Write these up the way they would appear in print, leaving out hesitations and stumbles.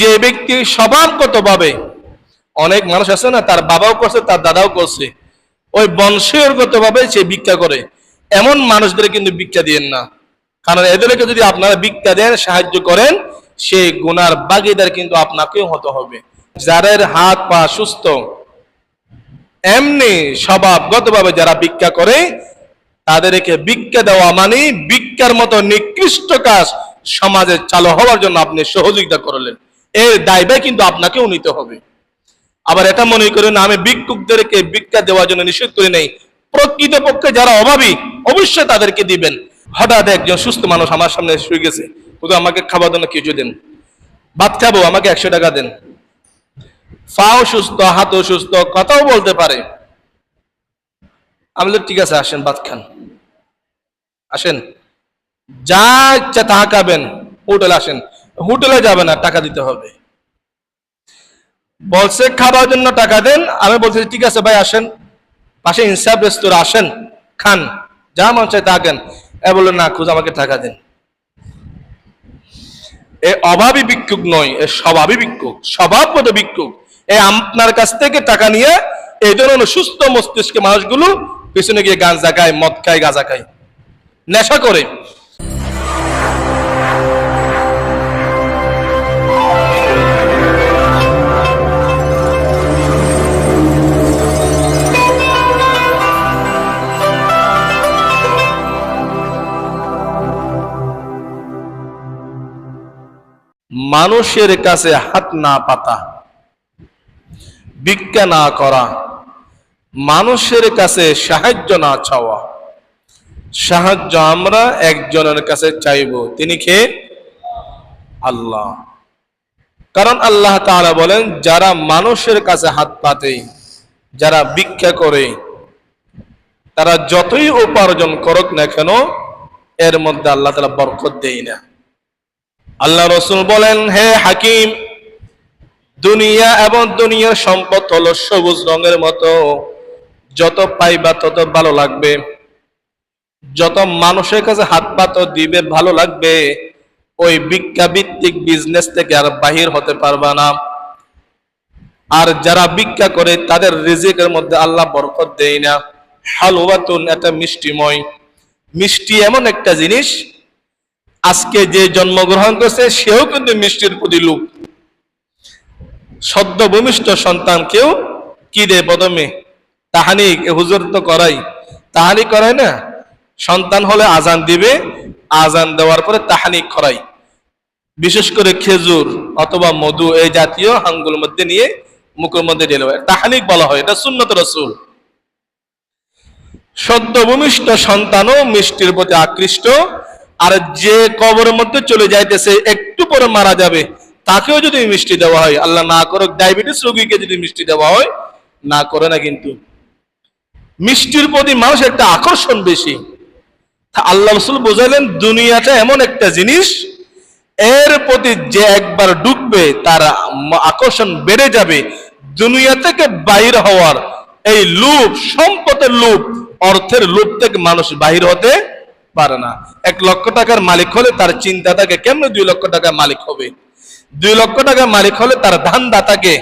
যে ব্যক্তি স্বভাবগতভাবে, অনেক মানুষ আছে না, তার বাবাও করছে, তার দাদাও করছে, ওই বংশীয়গতভাবে সে ভিক্ষা করে, এমন মানুষদের কিন্তু ভিক্ষা দিয়েন না। কারণ এদেরকে যদি আপনারা ভিক্ষা দেন, সাহায্য করেন, সেই গুনার ভাগীদার কিন্তু আপনাকেও হতে হবে। যাদের হাত পা সুস্থ, এমনি স্বভাবগতভাবে যারা ভিক্ষা করে, তাদেরকে ভিক্ষা দেওয়া মানে ভিক্ষার মতো নিকৃষ্ট কাজ সমাজে চালু হওয়ার জন্য আপনি সহযোগিতা করলেন, এর দায়ভার কিন্তু আপনাকেও নিতে হবে। আবার এটা মনে করেন আমি ভিক্ষুকদেরকে ভিক্ষা দেওয়ার জন্য নিষেধ করি নাই, প্রকৃতপক্ষে যারা অভাবী অবশ্যই তাদেরকে দিবেন। হঠাৎ একজন সুস্থ মানুষ আমার সামনে শুয়ে গেছে, শুধু আমাকে খাবার জন্য কিছু দেন, ভাত খাবো, আমাকে 100 টাকা দেন। পাও সুস্থ, হাতও সুস্থ, কথাও বলতে পারে। আমি ঠিক আছে, আসেন ভাত খান, আসেন, যা ইচ্ছা তাহা খাবেন, হোটেলে আসেন। হোটেলে যাবে না, টাকা দিতে হবে। বলছে খাবার জন্য টাকা দেন, আমি বলছি ঠিক আছে ভাই আসেন, পাশে ইনসাফ রেস্তোরাঁ, আসেন খান, যা মন চায় তা খান। এ বললো না, খুঁজ আমাকে টাকা দেন। এ অভাবী ভিক্ষুক নয়, এ স্বভাবী ভিক্ষুক, স্বভাবগত ভিক্ষুক। এ আপনার কাছ থেকে টাকা নিয়ে এই ধরনের সুস্থ মস্তিষ্কে মানুষগুলো পিছনে গিয়ে গাঁজা খায়, মদ খায়, গাঁজা খায়, নেশা করে। মানুষের কাছে হাত না পাতা, ভিক্ষা না করা, মানুষের কাছে সাহায্য না চাওয়া। সাহায্য আমরা একজনের কাছে চাইব, তিনি কে? আল্লাহ। কারণ আল্লাহ তাআলা বলেন, যারা মানুষের কাছে হাত পাতে, যারা ভিক্ষা করে, তারা যতই উপার্জন করুক না কেন, এর মধ্যে আল্লাহ তাআলা বরকত দেয় না। আল্লাহ রাসূল বলেন, হে হাকিম, দুনিয়া এবং দুনিয়ার সম্পদ হলো সবুজ রঙের মতো, যত পাইবা তত ভালো লাগবে, যত মানুষের কাছে হাত পাত দিবে ভালো লাগবে, ওই ভিক্ষা ভিত্তিক বিজনেস থেকে আর বাহির হতে পারবা না। আর যারা ভিক্ষা করে তাদের রিজিকের মধ্যে আল্লাহ বরকত দেয় না। হালওয়াতুন, এটা মিষ্টিময়। মিষ্টি এমন একটা জিনিস, আজকে যে জন্মগ্রহণ করছে সেও কিন্তু মিষ্টির প্রতি লোভ। সদ্য ভূমিষ্ঠ সন্তানকেও কি দেয় প্রথমে? তাহানি। হুজুর তো করাই, তাহানি করায় না? সন্তান হলে আজান দিবে, আজান দেওয়ার পরে তাহানি করাই, বিশেষ করে খেজুর অথবা মধু এই জাতীয় হাঙ্গুর মধ্যে নিয়ে মুখের মধ্যে ঢেলে, তাহানিক বলা হয়, এটা সুন্নত রাসূল। সদ্য ভূমিষ্ঠ সন্তানও মিষ্টির প্রতি আকৃষ্ট। আর যে কবরের মধ্যে চলে যাইতেছে, একটু পরে মারা যাবে, তাকেও যদি মিষ্টি দেওয়া হয়, আল্লাহ না করুক ডায়াবেটিস রোগীকে যদি মিষ্টি দেওয়া হয়, না করে না, কিন্তু মিষ্টির প্রতি মানুষের একটা আকর্ষণ বেশি। আল্লাহ রাসূল বোঝালেন, দুনিয়াটা এমন একটা জিনিস, এর প্রতি যে একবার ঢুকবে তার আকর্ষণ বেড়ে যাবে। দুনিয়া থেকে বাহির হওয়ার এই লোভ, সম্পদের লোভ, অর্থের লোভ থেকে মানুষ বাহির হতে পারে না। 1 লক্ষ টাকার মালিক হলে তার চিন্তা থাকে কেমনে 2 লক্ষ টাকার মালিক হবে। 2 লক্ষ টাকার মালিক হলে তার ধান্দা থাকে,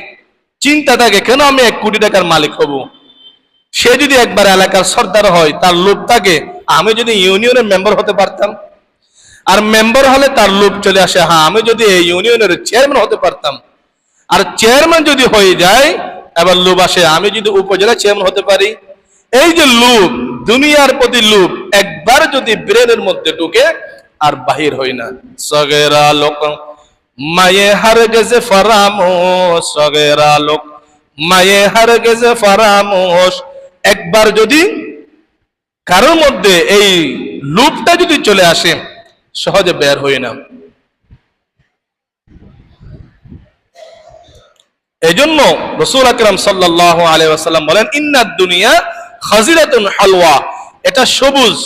চিন্তা থাকে কেন আমি 1 কোটি টাকার মালিক হব। সে যদি একবার এলাকার সর্দার হয়, তার লোভ থাকে আমি যদি ইউনিয়নের মেম্বার হতে পারতাম। আর মেম্বার হলে তার লোভ চলে আসে, হ্যাঁ আমি যদি এই ইউনিয়নের চেয়ারম্যান হতে পারতাম। আর চেয়ারম্যান যদি হয়ে যায়, এবার লোভ আসে আমি যদি উপজেলা চেয়ারম্যান হতে পারি। এই যে লোভ, দুনিয়ার প্রতি লোভ একবার যদি ব্রেনের মধ্যে ঢুকে আর বাহির হয় না। সগেরা লোক মায়ে হারগেজে ফারামোশ, সগেরা লোক মায়ে হারগেজে ফারামোশ। একবার যদি কারোর মধ্যে এই লোভটা যদি চলে আসে, সহজে বের হয় না। এজন্য রাসূল আকরাম সাল্লাল্লাহু আলাইহি ওয়াসাল্লাম বলেন, ইন্নাদ দুনিয়া খাজিরাতুন হালওয়া, এটা সবুজ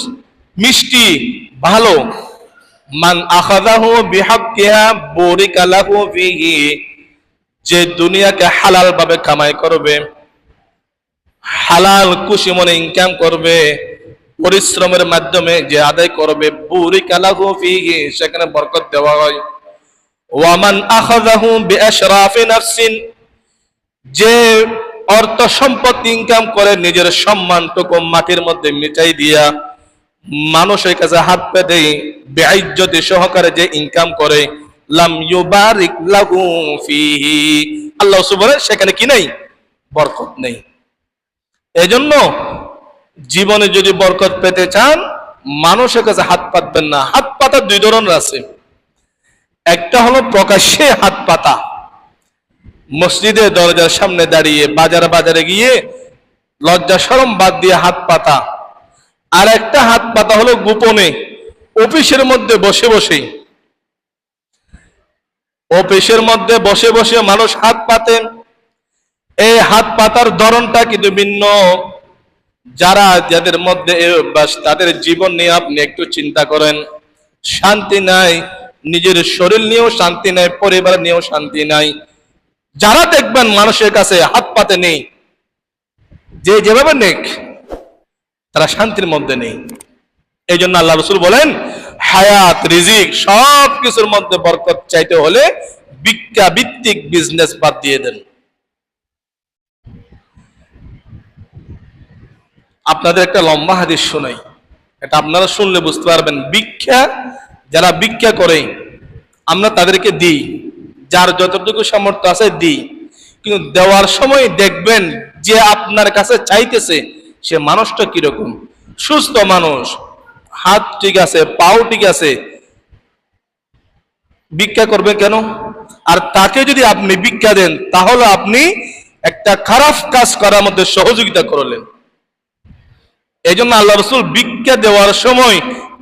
মিষ্টি ভালো। মান আখাযাহু বিহাক্কিহা বুরিকা লাহু ফীহি, যে দুনিয়াকে হালাল ভাবে কামাই করবে, হালাল খুশি মনে ইনকাম করবে, পরিশ্রমের মাধ্যমে যে আদায় করবে, বুরিকা লাহু ফীহি, সেখানে বরকত দেওয়া হয়। ওয়ামান আখাযাহু বিআশরাফি নাফসিন, যে অর্থ সম্পদ ইনকাম করে নিজের সম্মানটুকু মাটির মধ্যে মিটাই দিয়া মানুষের কাছে হাত পেতে বেইজ্জতি সহকারে যে ইনকাম করে, লাম ইউবারিক লাহু ফিহি, আল্লাহ সুবহানাহু সেখানে কি নেই? বরকত নেই। এজন্য জীবনে যদি বরকত পেতে চান, মানুষের কাছে হাত পাতবেন না। হাত পাতা দুই ধরনের আছে। একটা হলো প্রকাশ্যে হাত পাতা, মসজিদের দরজার সামনে দাঁড়িয়ে, বাজারে গিয়ে লজ্জা শরম বাদ দিয়ে হাত পাতা। আর একটা হাত পাতা হলো গোপনে, অফিসের মধ্যে বসে বসে, অফিসের মধ্যে বসে বসে মানুষ হাত পাতেন। এই হাত পাতার ধরনটা কিন্তু ভিন্ন। যাদের মধ্যে এই অভ্যাস, তাদের জীবন নিয়ে আপনি একটু চিন্তা করেন। শান্তি নাই, নিজের শরীর নিয়েও শান্তি নাই, পরিবার নিয়েও শান্তি নাই। যারা দেখবেন মানুষের কাছে হাত পাতে নেই, যে যেভাবে নেক, তারা শান্তির মধ্যে নেই। এই জন্য আল্লাহ রাসূল বলেন, হায়াত, রিজিক সব কিছুর মধ্যে বরকত চাইতে হলে ভিক্ষা ভিত্তিক বিজনেস বাদ দিয়ে দেন। আপনাদের একটা লম্বা হাদিস শোনাই, এটা আপনারা শুনলে বুঝতে পারবেন। যারা ভিক্ষা করে আমরা তাদেরকে দিই, যার যতটুকু সামর্থ্য আছে দিই, কিন্তু দেওয়ার সময় দেখবেন যে আপনার কাছে চাইতেছে সে মানুষটা কিরকম। সুস্থ মানুষ, হাত ঠিক আছে, পাও ঠিক আছে, ভিক্ষা করবেন কেন? আর তাকে যদি আপনি ভিক্ষা দেন, তাহলে আপনি একটা খারাপ কাজ করার মধ্যে সহযোগিতা করলেন। এই জন্য আল্লাহ রাসূল ভিক্ষা দেওয়ার সময়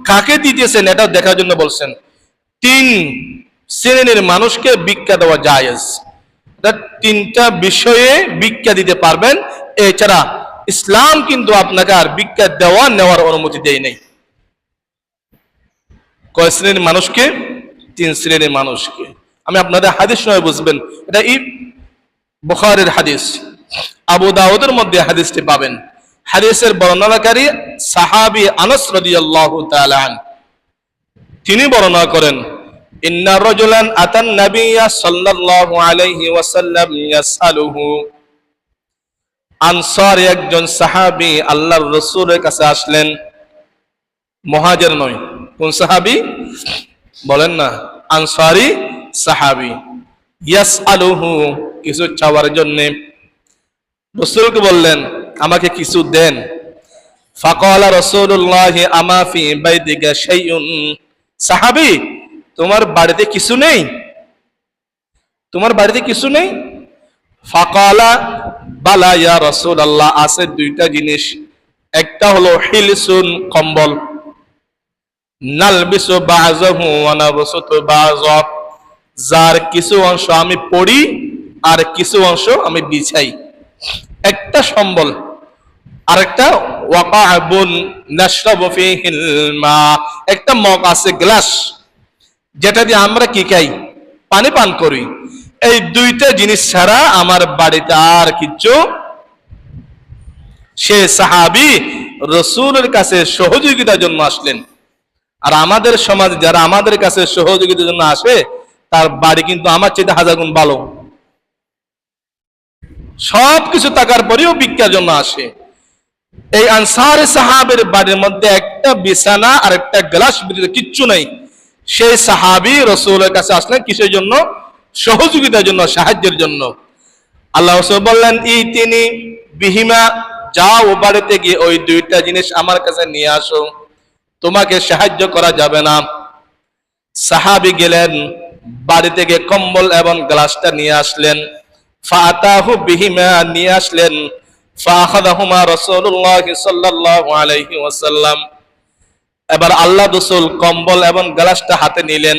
কাকে দিতেছেন এটা দেখার জন্য বলছেন। 3 শ্রেণীর মানুষকে ভিক্ষা দেওয়া জায়েজ। তিনটা বিষয়ে ভিক্ষা দিতে পারবেন, এছাড়া ইসলাম কিন্তু আপনাকে আর ভিক্ষা দেওয়া নেওয়ার অনুমতি দেয় নাই। কয় শ্রেণীর মানুষকে? 3 শ্রেণীর মানুষকে। আমি আপনাদের হাদিস নয় বুঝবেন, এটা বুখারীর হাদিস, আবু দাউদের মধ্যে হাদিসটি পাবেন। হাদিসের বর্ণনাকারী সাহাবী আনাস রাদিয়াল্লাহু তাআলা আনহু, তিনি বর্ণনা করেন, ইন্না রাজুলান আতান নাবিয়্যা সাল্লাল্লাহু আলাইহি ওয়াসাল্লাম ইয়াসআলুহু, আনসারী একজন সাহাবী আল্লাহর রাসূলের কাছে আসলেন। মুহাজির নয়। কোন সাহাবী বলেন না? আনসারী সাহাবী। ইয়াসআলুহু, কিছু চাওয়ার জন্য। রাসূলকে বললেন, আমাকে কিছু দেন। ফাকালা রাসূলুল্লাহ, আমা ফি বাইতিকা শাইউন, সাহাবী তোমার বাড়িতে কিছু নেই? তোমার বাড়িতে কিছু নেই? ফাকালা বালা ইয়া রাসূলুল্লাহ, আছে 2টা জিনিস। একটা হলো হিলসুন, কম্বল, নালবিসু বাযহু ওয়া নাবসুতু বাযা, যার কিছু অংশ আমি পড়ি আর কিছু অংশ আমি বিছাই। একটা সম্বল, আরেকটা ওয়াকাবুন নাশরাবু ফীহিল মা, একটা মগ আছে, গ্লাস, যেটা দিয়ে আমরা কি খাই? পানি পান করি। এই 2টা জিনিস ছাড়া আমার বাড়িতে আর কিছু। সে সাহাবী রাসূলের কাছে সহযোগিতার জন্য আসলেন। আর আমাদের সমাজ যারা আমাদের কাছে সহযোগিতার জন্য আসে, তার বাড়ি কিন্তু আমার চেয়ে 1000 গুণ ভালো। সবকিছু থাকার পরেও ভিক্ষার জন্য আসে। এই আনসারী সাহাবীর বাড়ির মধ্যে একটা বিছানা আর একটা গ্লাস ব্যতীত কিচ্ছু নাই। সেই সাহাবী রাসূলের কাছে আসলেন কিসের জন্য? সহযোগিতার জন্য, সাহায্যের জন্য। আল্লাহ রাসূল বললেন, ইতিনি বিহিমা, যাও বাড়িতে গিয়ে ওই 2টা জিনিস আমার কাছে নিয়ে আসো, তোমাকে সাহায্য করা যাবে না। সাহাবী গেলেন, বাড়িতে গিয়ে কম্বল এবং গ্লাসটা নিয়ে আসলেন। ফাতাহু বিহিমা, নিয়ে আসলেন। ফাআখাযাহুমা রাসূলুল্লাহ সাল্লাল্লাহু আলাইহি ওয়াসাল্লাম, এবার আল্লাহ রাসূল কম্বল এবং গ্লাসটা হাতে নিলেন।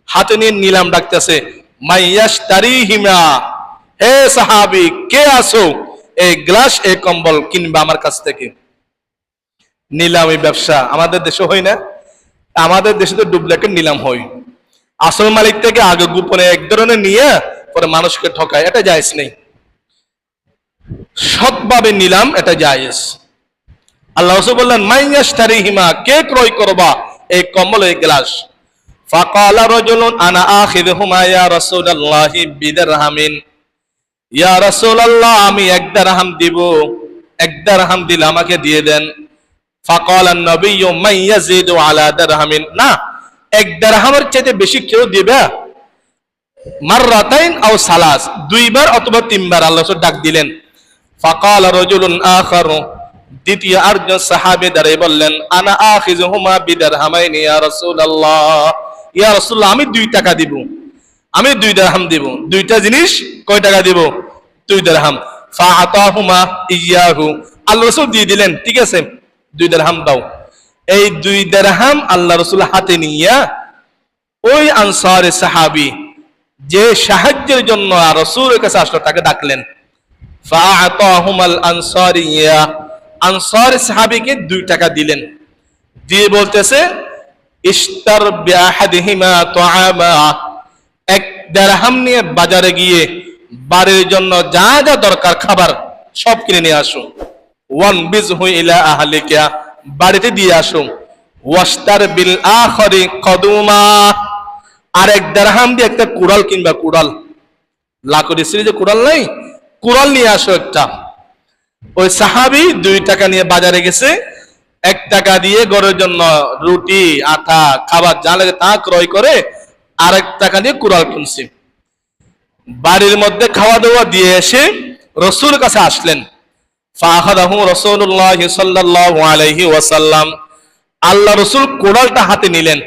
হাতে নিয়ে নিলাম ডাকতেছে, মাইয়াশতারিহিমা, হে সাহাবী কে আছো এই গ্লাস এই কম্বল কিনবে আমার কাছ থেকে? নিলামি ব্যবসা আমাদের দেশে হয় না? আমাদের দেশে তো ডুপ্লিকেট নিলাম হয়। আসল মালিক থেকে আগে গোপনে এক ধরনের নিয়ে পরে মানুষকে ঠকায়, এটা জায়েজ নেই। সৎভাবে নিলাম, এটা জায়েজ। আল্লাহ রাসূল বললেন, মাইয়াশতারিহিমা, কে ক্রয় করবা এই কম্বল এই গ্লাস? ফাকালা রাজুলুন আনা আখিযুহুমা ইয়া রাসূলুল্লাহি বিদিরহামিন, ইয়া রাসূলুল্লাহ আমি এক দিরহাম দিব, এক দিরহাম দিলে আমাকে দিয়ে দেন। ফাকালা নবিয়্যু মান ইয়াজিদু আলা দিরহামিন, না, এক দিরহামের চাইতে বেশি কেউ দিবে? মাররাতাইন আও সালাস, দুইবার অথবা তিনবার আল্লাহ রাসূল ডাক দিলেন। ফাকালা রাজুলুন আখারু, দ্বিতীয় আরেকজন সাহাবী দাঁড়িয়ে বললেন, আনা আখিযুহুমা বিদিরহামাইনি ইয়া রাসূলুল্লাহ, ইয়া রাসূলুল্লাহ আমি 2 টাকা দিব, আমি 2 দিরহাম দিব। দুইটা জিনিস কয় টাকা দিব? 2 দিরহাম। ফাআতাহুমা ইয়াহু, আল্লাহ রাসূল দিয়ে দিলেন, ঠিক আছে 2 দিরহাম দাও। এই 2 দিরহাম আল্লাহ রাসূল হাতে নিয়ে ওই আনসারী সাহাবী যে সাহায্যের জন্য রাসূলের কাছে আসলো তাকে ডাকলেন। ফাআতাহুমাল আনসারিয়া, আনসারী সাহাবীকে 2 টাকা দিলেন, দিয়ে বলতেছে ইশতার বিআহাদিহিমা তুআমা, এক দিরহাম নিয়ে বাজারে গিয়ে বাড়ির জন্য যা যা দরকার খাবার সব কিনে নিয়ে আসো। ওয়ান বিজহু ইলা আহলিকা, বাড়িতে দিয়ে আসো। ওয়াশতার বিল আখরি কদুমা, আর এক দিরহাম দিয়ে একটা কুড়াল কিংবা কুড়াল, লাকড়ি সিরিজে কুড়াল নাই, কুড়াল নিয়ে আসো একটা। ওই সাহাবী 2 টাকা নিয়ে বাজারে গেছে, 1 টাকা দিয়ে ঘরের জন্য রুটি আটা খাবার যা লাগে তা ক্রয় করে আর 1 টাকা দিয়ে কুড়াল কিনছে। বাড়ির মধ্যে খাওয়া দাওয়া দিয়ে এসে রাসূলের কাছে আসলেন। ফাআখাযাহু রাসূলুল্লাহ সাল্লাল্লাহু আলাইহি ওয়াসাল্লাম, আল্লাহ রাসূল কুড়ালটা হাতে নিলেন।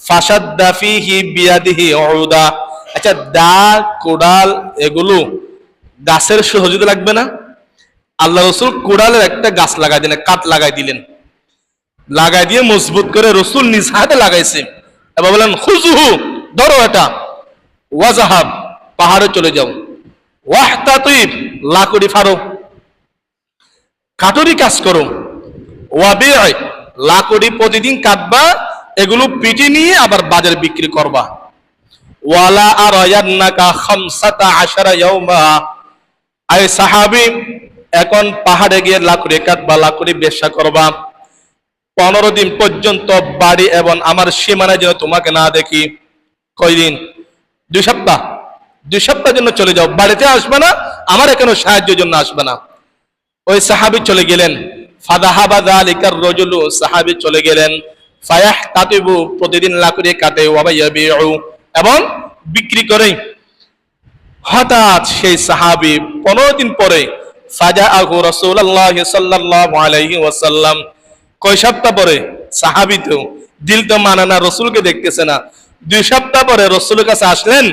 ফাশাদ্দা ফীহি বিয়াদিহি উদা, আচ্ছা দা কুড়াল এগুলো গাছের সহযোগিতা লাগবে না? আল্লাহ রাসূল কুড়ালের একটা গাছ লাগাই দিলেন, কাঠ লাগাই দিলেন, লাগাই দিয়ে মজবুত করে রাসূল নিজ হাতে লাগাইছে। এবার বলেন খুজুহু, ধরো এটা, ওয়াজাহাব পাহাড়ে চলে যাও, ওয়াহতাতিব লাকড়ি ফাড়ো, কাঠুরি কাজ করো, ওয়াবিআ লাকড়ি প্রতিদিন কাটবা, এগুলো পিটি নিয়ে আবার বাজারে বিক্রি করবা। ওয়ালা আরায়ান্নাকা 15 ইয়াওমা, আই সাহাবী এখন পাহাড়ে গিয়ে লাকড়ি কাটবা, লাকড়ি ব্যবসা করবা, 15 দিন পর্যন্ত বাড়ি এবং আমার সীমানায় যেন তোমাকে না দেখি। কয়দিন? 2 সপ্তাহ। 2 সপ্তাহের জন্য চলে যাও, বাড়িতে আসবে না, আমার এখানে সাহায্যের জন্য আসবে না। ওই সাহাবী চলে গেলেন। ফাদাহাবা যালিকার রাজুলু, সাহাবী চলে গেলেন। ফায়াহতাতিবু, প্রতিদিন লাকড়ি কাটে, ওয়া ইয়াবিউ এবং বিক্রি করে। হঠাৎ সেই সাহাবী 15 দিন পরে ফাজাআহু রাসূলুল্লাহ সাল্লাল্লাহু আলাইহি ওয়াসাল্লাম, কয় সপ্তাহ পরে? সাহাবী তো দিল তো মানে না, রাসূলকে দেখতেছে না। 2 সপ্তাহ পরে রাসূলের কাছে আসলেন।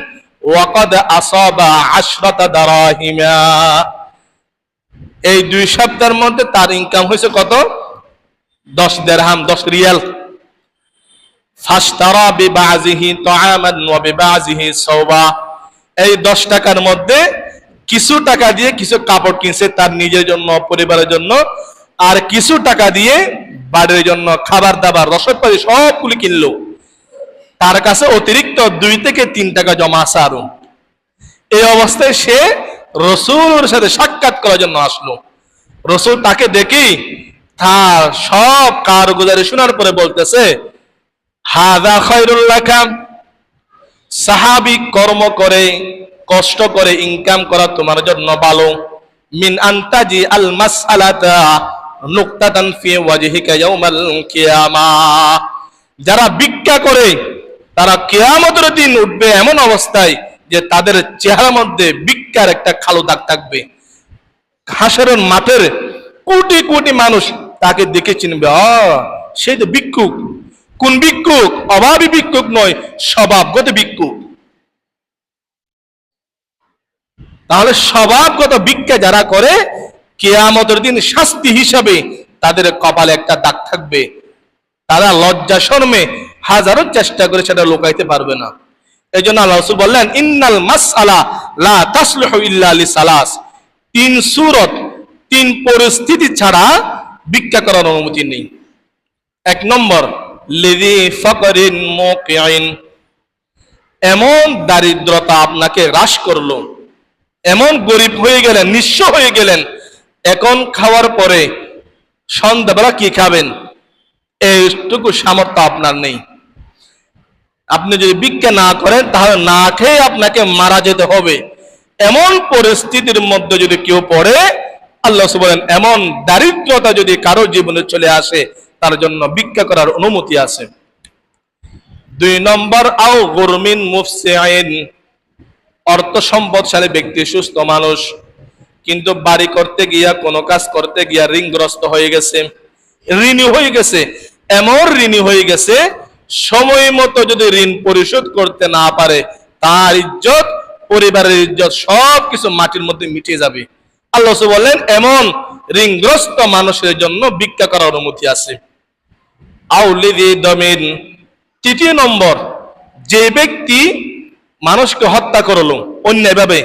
ওয়াকাদ আসাবা 10 দারাহিমা, এই 2 সপ্তাহের মধ্যে তার ইনকাম হয়েছে কত? 10 দিরহাম, 10 রিয়াল। ফাশতারা বিবাযিহি তুআমান ওয়া বিবাযিহি সাওবা, এই 10 টাকার মধ্যে কিছু টাকা দিয়ে কিছু কাপড় কিনছে তার নিজের জন্য, পরিবারের জন্য, আর কিছু টাকা দিয়ে বাড়ির জন্য খাবার দাবার রসদপাতি সবগুলি কিনলো। তার কাছে অতিরিক্ত 2 থেকে 3 টাকা জমা আছে আরো। এই অবস্থায় সে রাসূলের সাথে সাক্ষাৎ করার জন্য আসলো। রাসূল তাকে দেখি তার সব কারগুজারি শোনার পরে বলতেছে, হাযা খায়রুল লাকা, সাহাবী কর্ম করে কষ্ট করে ইনকাম করা তোমার জন্য ভালো। মিন আনতাজি আল মাসআলাতা নুকতাতান ফি ওয়াজহিকা ইয়াউমাল কিয়ামাহ, যারা ভিক্ষা করে তারা কিয়ামতের দিন উঠবে এমন অবস্থায় যে তাদের চেহারার মধ্যে ভিক্ষার একটা কালো দাগ থাকবে। হাসরের মাঠের কোটি কোটি মানুষ তাকে দেখে চিনবে, সেই তো ভিক্ষুক। কোন ভিক্ষুক? অভাবী ভিক্ষুক নয়, স্বভাবগত ভিক্ষুক। তাহলে স্বভাবগত ভিক্ষা যারা করে কিয়ামতের দিন শাস্তি হিসাবে তাদের কপালে একটা দাগ থাকবে। তারা লজ্জা শরমে হাজারো চেষ্টা করে সেটা লুকাইতে পারবে না। এই জন্য আল্লাহ রাসূল বললেন, ইন্নাল মাসআলা লা তাসলুহু ইল্লা লিসালাস, 3 সূরত 3 পরিস্থিতি ছাড়া ভিক্ষা করার অনুমতি নেই। 1 নম্বর লিযি ফাকরিন মুকিইন, এমন দারিদ্রতা আপনাকে হ্রাস করলো, এমন গরিব হয়ে গেলেন, নিঃস্ব হয়ে গেলেন, এখন খাওয়ার পরে সন্ধ্যাবেলা কি খাবেন এইটুকু সামর্থ্য আপনার নেই। আপনি যদি ভিক্ষা না করেন তাহলে না খেয়ে আপনাকে মারা যেতে হবে। এমন পরিস্থিতির মধ্যে যদি কেউ পড়ে, আল্লাহ বলেন এমন দারিদ্রতা যদি কারো জীবনে চলে আসে, তার জন্য ভিক্ষা করার অনুমতি আছে। 2 নম্বর, আও গুরমিন মুফসিআইন, অর্থ সম্পদশালী ব্যক্তি, সুস্থ মানুষ, কিন্তু বাড়ি করতে গিয়া, কোনো কাজ করতে গিয়া ঋণগ্রস্ত হয়ে গেছে, ঋণী হয়ে গেছে, এমন ঋণী হয়ে গেছে সময় মতো যদি ঋণ পরিশোধ করতে না পারে, তার ইজ্জত, পরিবারের ইজ্জত সবকিছু মাটির মধ্যে মিটে যাবে। আল্লাহ বললেন এমন ঋণগ্রস্ত মানুষের জন্য ভিক্ষা করার অনুমতি আছে। আউলিদি দমিন, 3 নম্বর, যে ব্যক্তি মানুষকে হত্যা করলো অন্যায়ভাবে।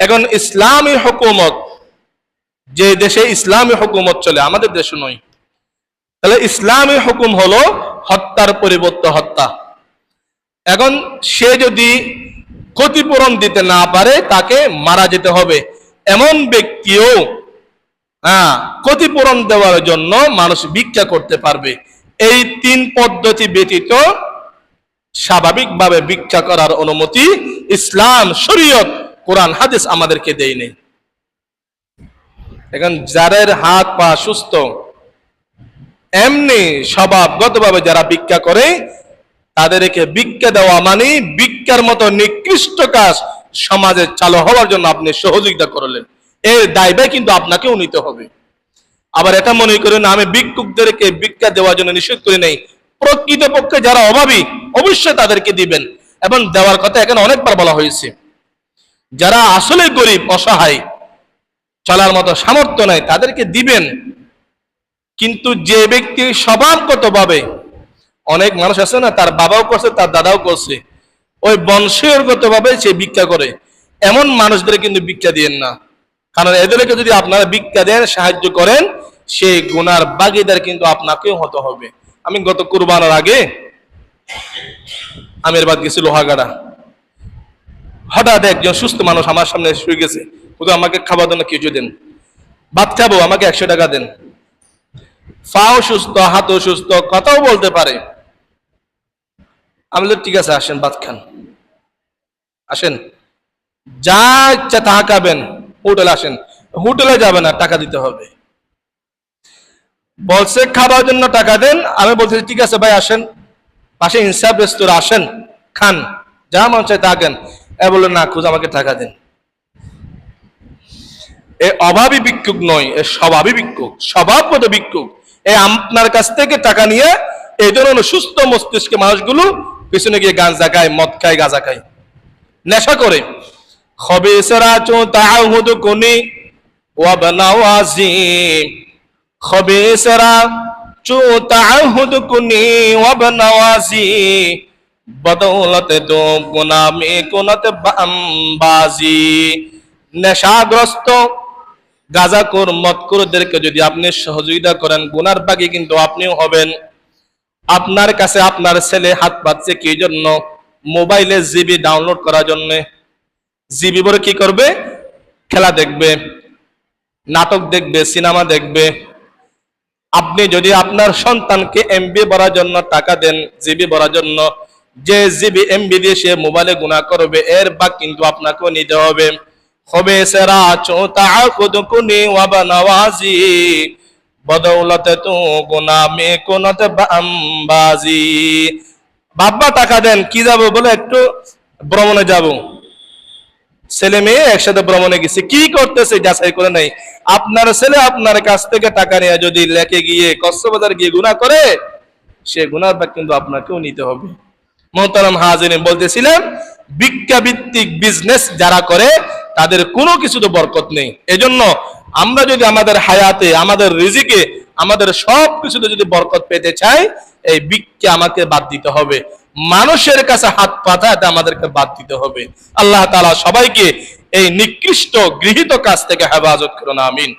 এখন ইসলামী হুকুমত, যে দেশে ইসলামী হুকুমত চলে, আমাদের দেশে নয়, তাহলে ইসলামী হুকুম হলো হত্যার পরিবর্তে হত্যা। এখন সে যদি ক্ষতিপূরণ দিতে না পারে, তাকে মারা যেতে হবে। এমন ব্যক্তিও ক্ষতিপূরণ দেওয়ার জন্য মানুষ ভিক্ষা করতে পারবে। এই 3 পদ্ধতি ব্যতীত স্বাভাবিকভাবে ভিক্ষা করার অনুমতি ইসলাম, শরীয়ত, কোরআন, হাদিস আমাদেরকে দেয়নি। এখন যাদের হাত পা সুস্থ, এমনি স্বভাবগতভাবে যারা ভিক্ষা করে, তাদেরকে ভিক্ষা দেওয়া মানে ভিক্ষার মতো নিকৃষ্ট কাজ সমাজে চালু হওয়ার জন্য আপনি সহযোগিতা করলেন, এর দায়ভার কিন্তু আপনাকেও নিতে হবে। আবার এটা মনে করেন আমি ভিক্ষুকদেরকে ভিক্ষা দেওয়ার জন্য নিষেধ করি নাই, প্রকৃতপক্ষে যারা অভাবী অবশ্যই তাদেরকে দিবেন, এবং দেওয়ার কথা এখানে অনেকবার বলা হয়েছে। যারা আসলে গরিব, অসহায়, চলার মতো সামর্থ্য নাই, তাদেরকে দিবেন। কিন্তু যে ব্যক্তি স্বভাবগতভাবে, অনেক মানুষ আছে না, তার বাবাও করছে, তার দাদাও করছে, ওই বংশীয়গতভাবে সে ভিক্ষা করে, এমন মানুষদের কিন্তু ভিক্ষা দিয়েন না। কারণ এদেরকে যদি আপনারা ভিক্ষা দেন, সাহায্য করেন, সেই গুনার ভাগীদার কিন্তু আপনাকেও হতে হবে। আমি গত কুরবানের আগে আমের বাদ গেছি লোহাগাড়া, হঠাৎ একজন সুস্থ মানুষ আমার সামনে শুয়ে গেছে, শুধু আমাকে খাবার জন্য কিছু দেন, ভাত খাবো, আমাকে 100 টাকা দেন। পাও সুস্থ, হাতও সুস্থ, কথাও বলতে পারে। আমি ঠিক আছে, আসেন ভাত খান, আসেন, যা ইচ্ছা তাহা খাবেন, হোটেলে আসেন। হোটেলে যাবে না, টাকা দিতে হবে। বলছে খাবার জন্য টাকা দেন, আমি বলছি ঠিক আছে ভাই আসেন, পাশে ইনসাফ রেস্তোরাঁ, আসেন, খান, যা মন চায় তা খান। এ বললো না, খুঁজ আমাকে টাকা দেন। এ অভাবী ভিক্ষুক নয়, এ স্বভাবী ভিক্ষুক, স্বভাবগত ভিক্ষুক। এ আপনার কাছ থেকে টাকা নিয়ে এই ধরনের সুস্থ মস্তিষ্কে মানুষগুলো পিছনে গিয়ে গাঁজা খায়, মদ খায়, গাঁজা খায়, নেশা করে। খবিসরাতু তাআহুদুকুনি ওয়া বানাওয়াজি, খবিসরাতু তাআহুদুকুনি ওয়া বানাওয়াজি, বদৌলতে দো গুনামে কোনাতে বামবাজি। নেশাগ্রস্ত, গাঁজাখোর, মদখোরদেরকে যদি আপনি সহযোগিতা করেন, গুনার ভাগী কিন্তু আপনিও হবেন। আপনার কাছে আপনার ছেলে হাত পাচ্ছে কি জন্য? মোবাইলে জিবি ডাউনলোড করার জন্য। জিবি বলে কি করবে? খেলা দেখবে, নাটক দেখবে, সিনেমা দেখবে। আপনি যদি আপনার সন্তানকে এমবি ভরার জন্য টাকা দেন, জিবি ভরার জন্য, যে জিবি এমবি দিয়ে সে মোবাইলে গুনাহ করবে, এর ভাগ কিন্তু আপনাকেও নিতে হবে। খবিসরাতু তাআখুদুকুনি ওয়া বানাওয়াজি, বদৌলতে তু গুনামে কোনাতে বামবাজি। বাবা টাকা দেন, কি যাব বলে? একটু ভ্রমণে যাব। ছেলে মেয়ে একসাথে ভ্রমণে গেছে, কি করতেছে যাচাই করে নাই। আপনার ছেলে আপনার কাছ থেকে টাকা নিয়ে যদি লেকে গিয়ে কক্সবাজার গিয়ে গুনাহ করে, সে গুনার ভাগ কিন্তু আপনাকেও নিতে হবে। মোহতারাম হাজিরিন, বলতেছিলাম ভিক্ষা ভিত্তিক বিজনেস যারা করে তাদের কোনো কিছুতে বরকত নেই। এজন্য আমরা যদি আমাদের হায়াতে, আমাদের রিজিকে, আমাদের সব কিছুতে যদি বরকত পেতে চাই, এই ভিক্ষা আমাকে বাদ দিতে হবে। মানুষের কাছে হাত পাতাতে আমাদেরকে বাদ দিতে হবে। আল্লাহ তাআলা সবাইকে এই নিকৃষ্ট গৃহীত কাজ থেকে হেফাজত করুন, আমিন।